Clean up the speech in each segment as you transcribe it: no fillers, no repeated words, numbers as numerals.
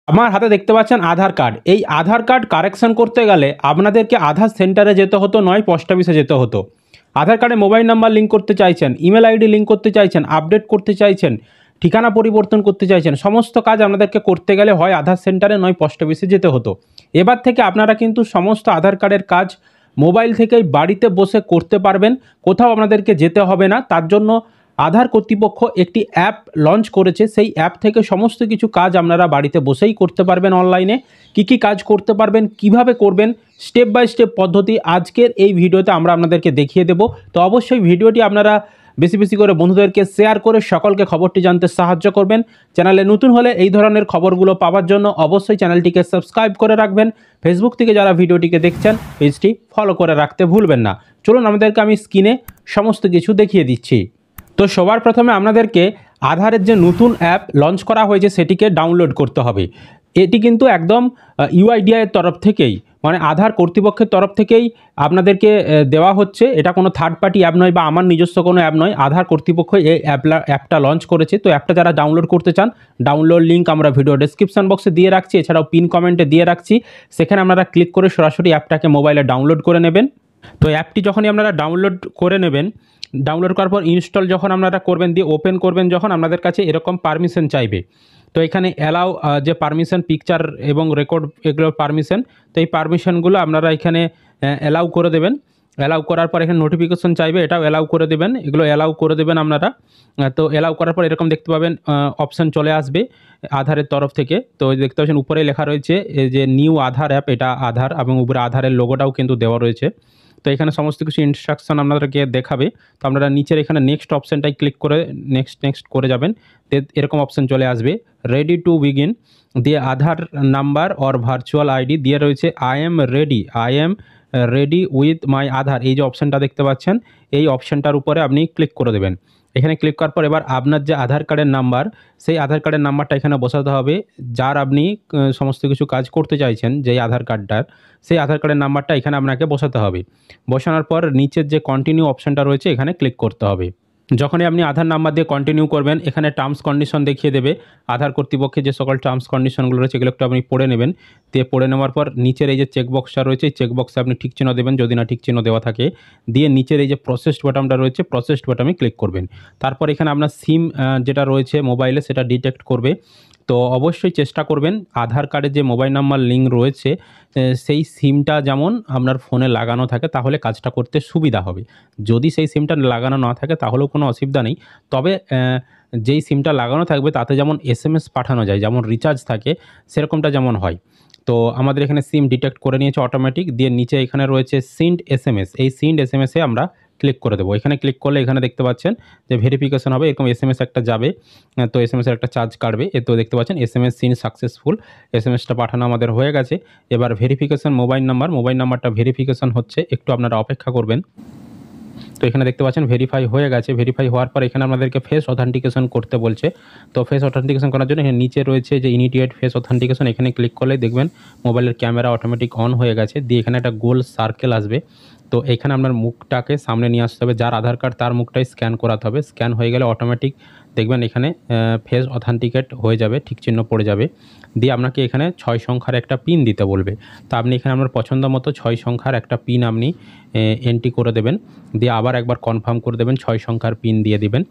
আমার হাতে দেখতে পাচ্ছেন আধার কার্ড। এই আধার কার্ড কারেকশন করতে গেলে আপনাদেরকে আধার সেন্টারে যেতে হতো, নয় পোস্ট অফিসে যেতে হতো। আধার কার্ডে মোবাইল নাম্বার লিঙ্ক করতে চাইছেন, ইমেল আইডি লিঙ্ক করতে চাইছেন, আপডেট করতে চাইছেন, ঠিকানা পরিবর্তন করতে চাইছেন, সমস্ত কাজ আপনাদেরকে করতে গেলে হয় আধার সেন্টারে নয় পোস্ট অফিসে যেতে হতো। এবার থেকে আপনারা কিন্তু সমস্ত আধার কার্ডের কাজ মোবাইল থেকেই বাড়িতে বসে করতে পারবেন, কোথাও আপনাদেরকে যেতে হবে না। তার জন্য আধার কর্তৃপক্ষ একটি অ্যাপ লঞ্চ করেছে। সেই অ্যাপ থেকে সমস্ত কিছু কাজ আপনারা বাড়িতে বসেই করতে পারবেন। অনলাইনে কী কাজ করতে পারবেন, কিভাবে করবেন, স্টেপ বাই স্টেপ পদ্ধতি আজকের এই ভিডিওতে আমরা আপনাদেরকে দেখিয়ে দেব। তো অবশ্যই ভিডিওটি আপনারা বেশি বেশি করে বন্ধুদেরকে শেয়ার করে সকলকে খবরটি জানতে সাহায্য করবেন। চ্যানেলে নতুন হলে এই ধরনের খবরগুলো পাওয়ার জন্য অবশ্যই চ্যানেলটিকে সাবস্ক্রাইব করে রাখবেন। ফেসবুক থেকে যারা ভিডিওটিকে দেখছেন পেজটি ফলো করে রাখতে ভুলবেন না। চলুন আমাদেরকে আমি স্ক্রিনে সমস্ত কিছু দেখিয়ে দিচ্ছি। তো সবার প্রথমে আপনাদেরকে আধারের যে নতুন অ্যাপ লঞ্চ করা হয়েছে সেটিকে ডাউনলোড করতে হবে। এটি কিন্তু একদম ইউআইডিআইয়ের তরফ থেকেই, মানে আধার কর্তৃপক্ষের তরফ থেকেই আপনাদেরকে দেওয়া হচ্ছে। এটা কোনো থার্ড পার্টি অ্যাপ নয় বা আমার নিজস্ব কোনো অ্যাপ নয়। আধার কর্তৃপক্ষ এই অ্যাপটা লঞ্চ করেছে। তো অ্যাপটা যারা ডাউনলোড করতে চান, ডাউনলোড লিঙ্ক আমরা ভিডিও ডেসক্রিপশন বক্সে দিয়ে রাখছি, এছাড়াও পিন কমেন্টে দিয়ে রাখছি। সেখানে আপনারা ক্লিক করে সরাসরি অ্যাপটাকে মোবাইলে ডাউনলোড করে নেবেন। তো অ্যাপটি যখনই আপনারা ডাউনলোড করে নেবেন, ডাউনলোড করার পর ইনস্টল যখন আপনারা করবেন, দিয়ে ওপেন করবেন যখন, আপনাদের কাছে এরকম পারমিশন চাইবে। তো এখানে অ্যালাউ যে পারমিশন, পিকচার এবং রেকর্ড, এগুলোর পারমিশন। তো এই পারমিশনগুলো আপনারা এখানে অ্যালাউ করে দেবেন। অ্যালাউ করার পর এখানে নোটিফিকেশন চাইবে, এটাও অ্যালাউ করে দেবেন। এগুলো অ্যালাউ করে দেবেন আপনারা। তো অ্যালাউ করার পর এরকম দেখতে পাবেন অপশান চলে আসবে আধারের তরফ থেকে। তো দেখতে পাচ্ছেন উপরে লেখা রয়েছে এই যে নিউ আধার অ্যাপ, এটা আধার, এবং উপরে আধারের লোগোটাও কিন্তু দেওয়া রয়েছে। তো এখানে সমস্ত কিছু ইনস্ট্রাকশন আপনাদেরকে দেখাবে। তো আপনারা নিচের এখানে নেক্সট অপশানটাই ক্লিক করে নেক্সট করে যাবেন। এরকম অপশান চলে আসবে, রেডি টু বিগিন, দিয়ে Aadhaar number or virtual ID দিয়ে রয়েছে I am ready with my Aadhaar. এই যে অপশানটা দেখতে পাচ্ছেন, এই অপশানটার উপরে আপনি ক্লিক করে দেবেন। এখানে ক্লিক করার পর এবার আপনার যে আধার কার্ডের নাম্বার, সেই আধার কার্ডের নাম্বারটা এখানে বসাতে হবে। যার আপনি সমস্ত কিছু কাজ করতে চাইছেন, যেই আধার কার্ডটার, সেই আধার কার্ডের নাম্বারটা এখানে আপনাকে বসাতে হবে। বসানোর পর নিচের যে কন্টিনিউ অপশানটা রয়েছে এখানে ক্লিক করতে হবে। যখনই আপনি আধার নাম্বার দিয়ে কন্টিনিউ করবেন, এখানে টার্মস কন্ডিশন দেখিয়ে দেবে। আধার কর্তৃপক্ষের যে সকল টার্মস কন্ডিশনগুলো রয়েছে এগুলো একটু আপনি পড়ে নেবেন। দিয়ে পড়ে নেওয়ার পর নিচের এই যে চেকবক্সটা রয়েছে, এই চেকবক্সে আপনি ঠিক চিহ্ন দেবেন যদি না ঠিক চিহ্ন দেওয়া থাকে। দিয়ে নিচের এই যে প্রসেসড বাটনটা রয়েছে, প্রসেসড বাটনে ক্লিক করবেন। তারপর এখানে আপনার সিম যেটা রয়েছে মোবাইলে, সেটা ডিটেক্ট করবে। তো অবশ্যই চেষ্টা করবেন আধার কার্ডে যে মোবাইল নাম্বার লিঙ্ক রয়েছে সেই সিমটা যেমন আপনার ফোনে লাগানো থাকে, তাহলে কাজটা করতে সুবিধা হবে। যদি সেই সিমটা লাগানো না থাকে তাহলেও কোনো অসুবিধা নেই। তবে যেই সিমটা লাগানো থাকবে তাতে যেমন এসএমএস পাঠানো যায়, যেমন রিচার্জ থাকে সেরকমটা যেমন হয়। তো আমাদের এখানে সিম ডিটেক্ট করে নিয়েছে অটোমেটিক। দিয়ে নিচে এখানে রয়েছে সিন্ড এসএমএস, এই সিন্ড এসএমএসে আমরা ক্লিক করে দেবো। এখানে ক্লিক করলে এখানে দেখতে পাচ্ছেন যে ভেরিফিকেশন হবে, এরকম এসএমএস একটা যাবে। তো এসএমএসের একটা চার্জ কাটবে। তো দেখতে পাচ্ছেন এসএমএস সিন সাকসেসফুল, এসএমএসটা পাঠানো আমাদের হয়ে গেছে। এবার ভেরিফিকেশন মোবাইল নাম্বারটা ভেরিফিকেশন হচ্ছে, একটু আপনারা অপেক্ষা করবেন। তো এখানে দেখতে পাচ্ছেন ভেরিফাই হয়ে গেছে। ভেরিফাই হওয়ার পর এখানে আপনাদেরকে ফেস অথেন্টিকেশন করতে বলছে। তো ফেস অথেন্টিকেশন করার জন্য এখানে নিচে রয়েছে যে ইমিডিয়েট ফেস অথেন্টিকেশন, এখানে ক্লিক করলে দেখবেন মোবাইলের ক্যামেরা অটোমেটিক অন হয়ে গেছে। দিয়ে এখানে একটা গোল সার্কেল আসবে। তো এখানে আপনার মুখটাকে সামনে নিয়ে আসতে হবে, যার আধার কার্ড তার মুখটাই স্ক্যান করাতে হবে। স্ক্যান হয়ে গেলে অটোমেটিক দেখবেন এখানে ফেস অথেন্টিকেট হয়ে যাবে, ঠিক চিহ্ন পড়ে যাবে। দিয়ে আপনাকে এখানে 6 সংখ্যার একটা পিন দিতে বলবে। তো আপনি এখানে আপনার পছন্দ মতো 6 সংখ্যার একটা পিন আপনি এন্ট্রি করে দেবেন। দিয়ে আবার একবার কনফার্ম করে দেবেন, 6 সংখ্যার পিন দিয়ে দিবেন।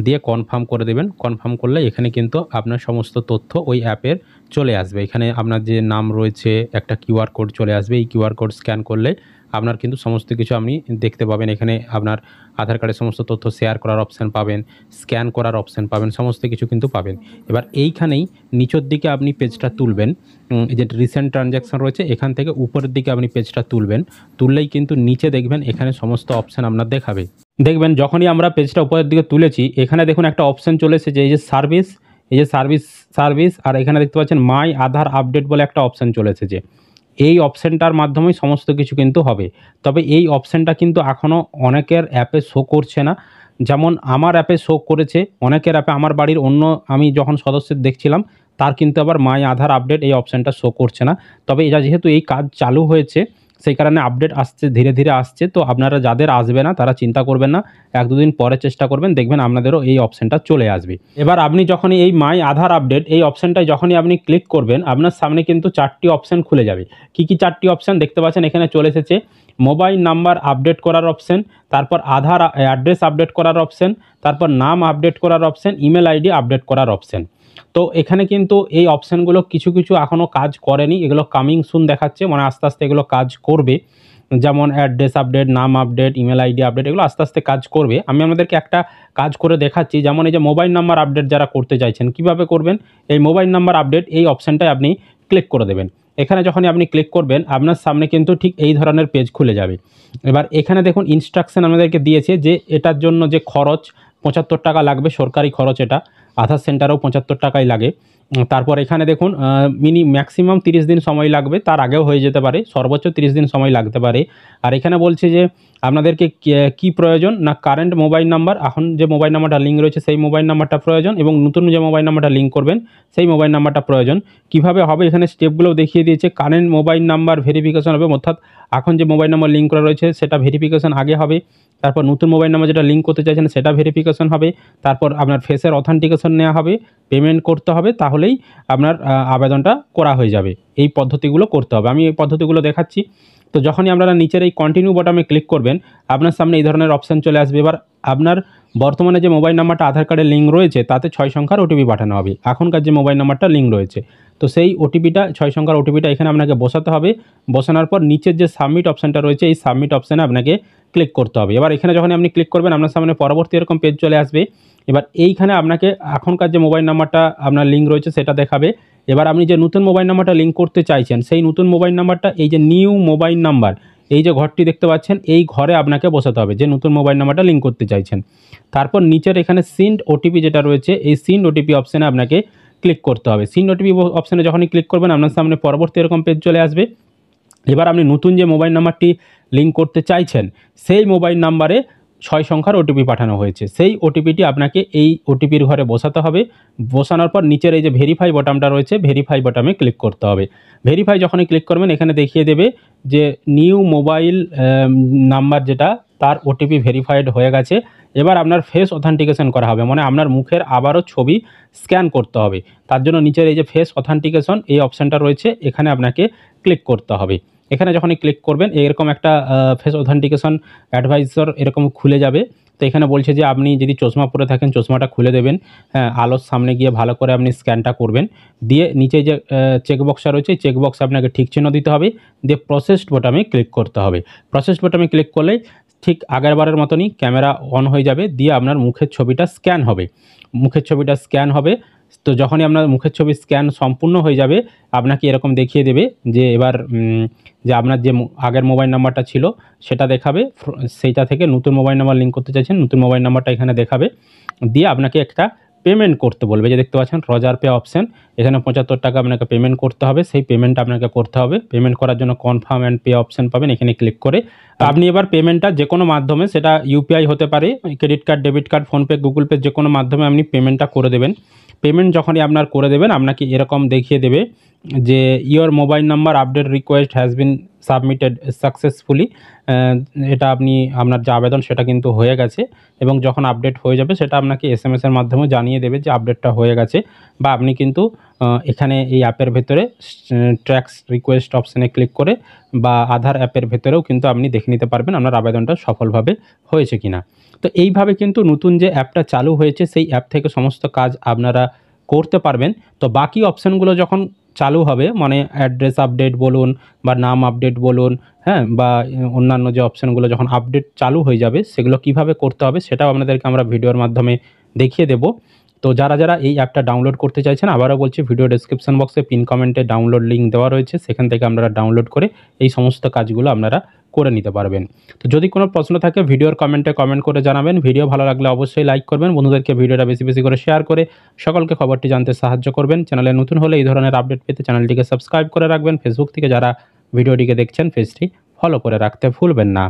দিয়ে কনফার্ম করে দেবেন। কনফার্ম করলে এখানে কিন্তু আপনার সমস্ত তথ্য ওই অ্যাপের চলে আসবে। এখানে আপনার যে নাম রয়েছে, একটা কিউআর কোড চলে আসবে। এই কিউআর কোড স্ক্যান করলে আপনার কিন্তু সমস্ত কিছু আপনি দেখতে পাবেন। এখানে আপনার আধার কার্ডের সমস্ত তথ্য শেয়ার করার অপশান পাবেন, স্ক্যান করার অপশান পাবেন, সমস্ত কিছু কিন্তু পাবেন। এবার এইখানেই নিচের দিকে আপনি পেজটা তুলবেন, এই যে রিসেন্ট ট্রানজ্যাকশন রয়েছে এখান থেকে উপরের দিকে আপনি পেজটা তুলবেন। তুললেই কিন্তু নিচে দেখবেন এখানে সমস্ত অপশান আপনার দেখাবে। দেখবেন যখনই আমরা পেজটা উপরের দিকে তুলেছি, এখানে দেখুন একটা অপশান চলে এসেছে, এই যে সার্ভিস, এই যে সার্ভিস, আর এখানে দেখতে পাচ্ছেন মাই আধার আপডেট বলে একটা অপশান চলে এসেছে। এই অপশানটার মাধ্যমেই সমস্ত কিছু কিন্তু হবে। তবে এই অপশানটা কিন্তু এখনও অনেকের অ্যাপে শো করছে না। যেমন আমার অ্যাপে শো করেছে, অনেকের অ্যাপে, আমার বাড়ির অন্য আমি যখন সদস্যের দেখছিলাম তার কিন্তু আবার মাই আধার আপডেট এই অপশানটা শো করছে না। তবে এটা যেহেতু এই কাজ চালু হয়েছে, সেই কারণে আপডেট আসছে, ধীরে ধীরে আসছে। তো আপনারা যাদের আসবে না তারা চিন্তা করবেন না, 1-2 দিন পরে চেষ্টা করবেন, দেখবেন আপনাদেরও এই অপশানটা চলে আসবে। এবার আপনি যখনই এই মাই আধার আপডেট এই অপশানটায় যখনই আপনি ক্লিক করবেন, আপনার সামনে কিন্তু 4টি অপশান খুলে যাবে। কী কী 4টি অপশান দেখতে পাচ্ছেন এখানে চলে এসেছে? মোবাইল নাম্বার আপডেট করার অপশান, তারপর আধার অ্যাড্রেস আপডেট করার অপশান, তারপর নাম আপডেট করার অপশান, ইমেল আইডি আপডেট করার অপশান। তো এখানে কিন্তু এই অপশানগুলো কিছু কিছু এখনও কাজ করেনি, এগুলো কামিং সুন দেখাচ্ছে, মানে আস্তে আস্তে এগুলো কাজ করবে। যেমন অ্যাড্রেস আপডেট, নাম আপডেট, ইমেল আইডি আপডেট, এগুলো আস্তে আস্তে কাজ করবে। আমি আপনাদেরকে একটা কাজ করে দেখাচ্ছি। যেমন এই যে মোবাইল নাম্বার আপডেট যারা করতে চাইছেন, কিভাবে করবেন? এই মোবাইল নাম্বার আপডেট এই অপশানটায় আপনি ক্লিক করে দেবেন। এখানে যখনই আপনি ক্লিক করবেন আপনার সামনে কিন্তু ঠিক এই ধরনের পেজ খুলে যাবে। এবার এখানে দেখুন ইনস্ট্রাকশন আমাদেরকে দিয়েছে যে এটার জন্য যে খরচ 75 টাকা লাগবে, সরকারি খরচ এটা। আধার সেন্টারেও 75 টাকাই লাগে। তারপর এখানে দেখুন ম্যাক্সিমাম 30 দিন সময় লাগবে, তার আগেও হয়ে যেতে পারে, সর্বোচ্চ 30 দিন সময় লাগতে পারে। আর এখানে বলছে যে আপনাদেরকে কি প্রয়োজন না, কারেন্ট মোবাইল নাম্বার, এখন যে মোবাইল নাম্বারটা লিঙ্ক রয়েছে সেই মোবাইল নাম্বারটা প্রয়োজন, এবং নতুন যে মোবাইল নাম্বারটা লিঙ্ক করবেন সেই মোবাইল নাম্বারটা প্রয়োজন। কিভাবে হবে এখানে স্টেপগুলোও দেখিয়ে দিয়েছে। কারেন্ট মোবাইল নাম্বার ভেরিফিকেশন হবে, অর্থাৎ এখন যে মোবাইল নাম্বার লিঙ্ক করা রয়েছে সেটা ভেরিফিকেশন আগে হবে। তারপর নতুন মোবাইল নাম্বার যেটা লিঙ্ক করতে চাইছেন সেটা ভেরিফিকেশন হবে। তারপর আপনার ফেসের অথেন্টিকেশন নেওয়া হবে, পেমেন্ট করতে হবে, তাহলেই আপনার আবেদনটা করা হয়ে যাবে। এই পদ্ধতিগুলো করতে হবে, আমি এই পদ্ধতিগুলো দেখাচ্ছি। তো যখনই আপনারা নিচের এই কন্টিনিউ বাটনে ক্লিক করবেন আপনার সামনে এই ধরনের অপশান চলে আসবে। এবার আপনার বর্তমানে যে মোবাইল নাম্বারটা আধার কার্ডে লিঙ্ক রয়েছে তাতে 6 সংখ্যার ওটিপি পাঠানো হবে, এখনকার যে মোবাইল নাম্বারটা লিঙ্ক রয়েছে। তো সেই ওটিপিটা 6 সংখ্যার ওটিপিটা এখানে আপনাকে বসাতে হবে। বসানোর পর নিচের যে সাবমিট অপশানটা রয়েছে এই সাবমিট অপশানে আপনাকে ক্লিক করতে হবে। এবার এখানে যখন আপনি ক্লিক করবেন আপনার সামনে পরবর্তী এরকম পেজ চলে আসবে। এবার এইখানে আপনাকে এখনকার যে মোবাইল নাম্বারটা আপনার লিঙ্ক রয়েছে সেটা দেখাবে। এবার আপনি যে নতুন মোবাইল নাম্বারটা লিঙ্ক করতে চাইছেন সেই নতুন মোবাইল নাম্বারটা এই যে নিউ মোবাইল নাম্বার, এই যে ঘরটি দেখতে পাচ্ছেন এই ঘরে আপনাকে বসাতে হবে যে নতুন মোবাইল নাম্বারটা লিঙ্ক করতে চাইছেন। তারপর নিচের এখানে সিন্ড ওটিপি যেটা রয়েছে এই সিন্ড ওটিপি অপশানে আপনাকে ক্লিক করতে হবে। সিন্ড ওটিপি অপশানে যখনই ক্লিক করবেন আপনার সামনে পরবর্তী এরকম পেজ চলে আসবে। এবার আপনি নতুন যে মোবাইল নাম্বারটি লিঙ্ক করতে চাইছেন সেই মোবাইল নাম্বারে 6 সংখ্যার ওটিপি পাঠানো হয়েছে, সেই ওটিপিটি আপনাকে এই ওটিপির ঘরে বসাতে হবে। বসানোর পর নিচের এই যে ভেরিফাই বটনটা রয়েছে ভেরিফাই বটনে ক্লিক করতে হবে। ভেরিফাই যখনই ক্লিক করবেন এখানে দেখিয়ে দেবে যে নিউ মোবাইল নাম্বার যেটা তার ওটিপি ভেরিফাইড হয়ে গেছে। এবার আপনার ফেস অথেন্টিকেশন করা হবে, মানে আপনার মুখের আবারও ছবি স্ক্যান করতে হবে। তার জন্য নিচের এই যে ফেস অথেন্টিকেশন এই অপশানটা রয়েছে এখানে আপনাকে ক্লিক করতে হবে। এখানে যখনই ক্লিক করবেন এরকম একটা ফেস অথেন্টিকেশন অ্যাডভাইজার এরকম খুলে যাবে। তো এখানে বলছে যে আপনি যদি চশমা পরে থাকেন চশমাটা খুলে দেবেন, হ্যাঁ, আলোর সামনে গিয়ে ভালো করে আপনি স্ক্যানটা করবেন। দিয়ে নিচে যে চেকবক্সটা রয়েছে এই চেকবক্স আপনাকে ঠিক চিহ্ন দিতে হবে, দিয়ে প্রসেসড বোতামে ক্লিক করতে হবে। প্রসেসড বোতামে ক্লিক করলেই ঠিক আগেরবারের মতনই ক্যামেরা অন হয়ে যাবে, দিয়ে আপনার মুখের ছবিটা স্ক্যান হবে। মুখের ছবিটা স্ক্যান হবে। তো যখনই আপনার মুখের ছবি স্ক্যান সম্পূর্ণ হয়ে যাবে আপনাকে এরকম দেখিয়ে দেবে যে এবার যে আপনার যে আগের মোবাইল নাম্বারটা ছিল সেটা দেখাবে, সেইটা থেকে নতুন মোবাইল নাম্বার লিঙ্ক করতে চাইছেন নতুন মোবাইল নাম্বারটা এখানে দেখাবে। দিয়ে আপনাকে একটা পেমেন্ট করতে বলবে, যে দেখতে পাচ্ছেন রজার পে অপশান, এখানে 75 টাকা আপনাকে পেমেন্ট করতে হবে। সেই পেমেন্টটা আপনাকে করতে হবে। পেমেন্ট করার জন্য কনফার্ম অ্যান্ড পে অপশান পাবেন, এখানে ক্লিক করে আপনি এবার পেমেন্টটা যে কোনো মাধ্যমে, সেটা ইউপিআই হতে পারে, credit card, debit card, PhonePe, Google pay, যে কোনো মাধ্যমে আপনি পেমেন্টটা করে দেবেন। পেমেন্ট যখনই আপনার করে দেবেন আপনাকে এরকম দেখিয়ে দেবে যে your mobile number update request has been submitted successfully. এটা আপনার যে আবেদন সেটা কিন্তু হয়ে গেছে, এবং যখন আপডেট হয়ে যাবে সেটা আপনাকে এসএমএসের মাধ্যমে জানিয়ে দেবে যে আপডেটটা হয়ে গেছে। বা আপনি কিন্তু এখানে এই অ্যাপের ভেতরে ট্র্যাক্স রিকোয়েস্ট অপশানে ক্লিক করে বা আধার অ্যাপের ভেতরেও কিন্তু আপনি দেখে নিতে পারবেন আপনার আবেদনটা সফলভাবে হয়েছে কিনা। তো এইভাবে কিন্তু নতুন যে অ্যাপটা চালু হয়েছে সেই অ্যাপ থেকে সমস্ত কাজ আপনারা করতে পারবেন। তো বাকি অপশানগুলো যখন চালু হবে, মানে অ্যাড্রেস আপডেট বলুন বা নাম আপডেট বলুন, হ্যাঁ, বা অন্যান্য যে অপশানগুলো যখন আপডেট চালু হয়ে যাবে সেগুলো কিভাবে করতে হবে সেটাও আপনাদেরকে আমরা ভিডিওর মাধ্যমে দেখিয়ে দেব। তো যারা যারা এই অ্যাপটা ডাউনলোড করতে চাইছেন, আবারও বলছি ভিডিও ডেসক্রিপশন বক্সে পিন কমেন্টে ডাউনলোড লিঙ্ক দেওয়া রয়েছে, সেখান থেকে আপনারা ডাউনলোড করে এই সমস্ত কাজগুলো আপনারা করে নিতে পারবেন। তো যদি কোনো প্রশ্ন থাকে ভিডিওর কমেন্টে কমেন্ট করে জানাবেন। ভিডিও ভালো লাগলে অবশ্যই লাইক করবেন, বন্ধুদেরকে ভিডিওটা বেশি বেশি করে শেয়ার করে সকলকে খবরটি জানতে সাহায্য করবেন। চ্যানেলে নতুন হলে এই ধরনের আপডেট পেতে চ্যানেলটিকে সাবস্ক্রাইব করে রাখবেন। ফেসবুক থেকে যারা ভিডিওটিকে দেখছেন পেজটি ফলো করে রাখতে ভুলবেন না।